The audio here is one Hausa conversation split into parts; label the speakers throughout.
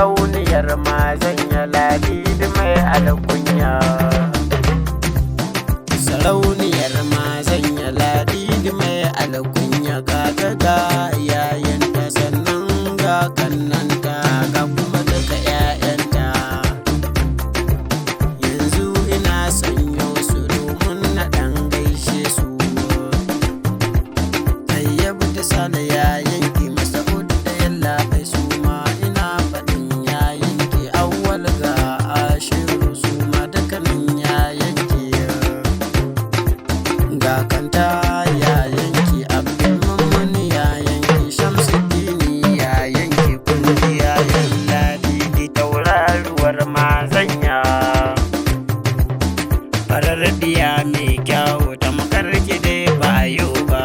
Speaker 1: sarauniyar mazanya Ladidi mai alkunya. Sarauniyar mazanya Ladidi mai alkunya, ga ta ga yayanta sannan ga kannanta ga kuma daga 'ya'yanta. Yanzu ina sanyo su domin na ɗan gaishe su. Ayyabu ta Sale yayanki, Masa'ud da Yallaɓai su ma ina faɗin yayanki. Awwal ga Ashiru su ma dukkanin yayanki. Ga Kanta yayanki, Abdulmumin yayanki, Shamsuddini yayanki, kundi yayan Ladidi tauraruwar mazanya. Farar diya mai kyawu tamkar dai ba yau ba.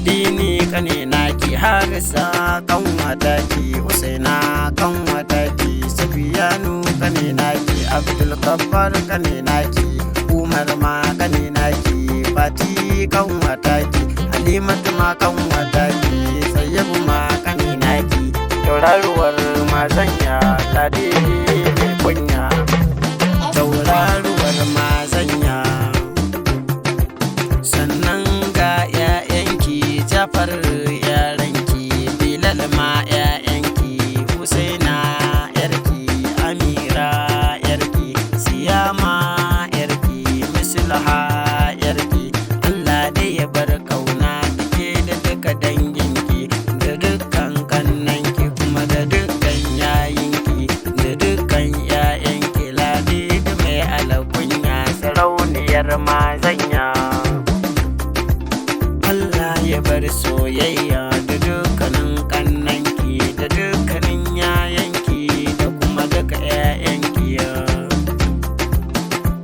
Speaker 1: Dini kane naki, Harisa kanwata ki, Usaina kanwata ki, Safiyanu kane naki, Abdul Kabbar kane naki, Umar ma kane naki, Fati kanwata ki, Halimatu ma kanwata ki, Sayyibu ma kane naki. Tauraruwar mazanya Ladidi mai kunya. Tauraruwar mazanya. Sannan ga 'ya'yanki, Jafar yaranki, Bilal ma 'ya'yanki, Husaina yarki, Amira yarki, Siyama yarki, Mislaha yarki. Allah dai ya bar kauna dake da duka danginki, da dukkan kannanki kuma da dukkan yayinki, da dukkan 'ya'yanki. Ladidi mai alkunya, sarauniyar mazanya. Allah ya bar soyayya da dukkanin kannanki, da dukkanin yayanki, da kuma duka 'ya'yanki.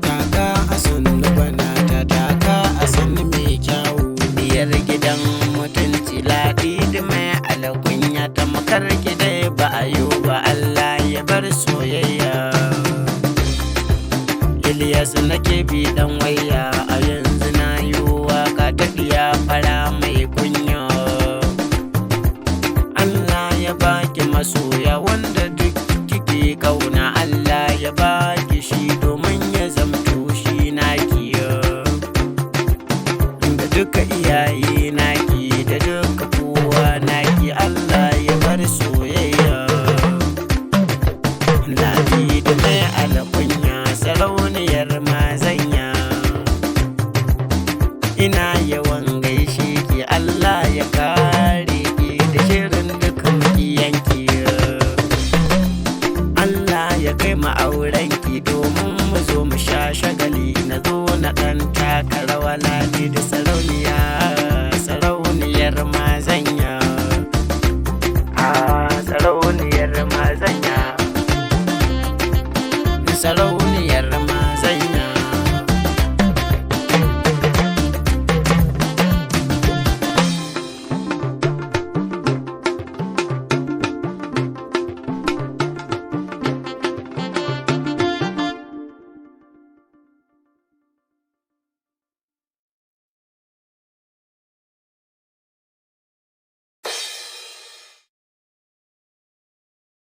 Speaker 1: Kaka a sannu bana ta taka a sannu mai kyawu, biyar gidan mutunci. Ladidi mai alkunya tamkar gidai ba a yi ba. Allah ya bar soyayya. Ilyas nake bi dan waya, a yanzu na yi waka ta diya fara mai kunya. Allah ya baki masoya wanda duk kike kauna, Allah ya baki shi domin ya zamto shi naki. Da duka iyaye naki, da duka kowa naki, Allah ya bar soyayya. Ladidi mai alkunya, sarauniyar mazanya. Ina yawan gaishe ki, Allah ya kare ki da shirin dukkan iyanki. Allah ya kai mu aurenki domin mu zo mu sha shagali, na zo na ɗan taka rawa. Ladidi sarauniyar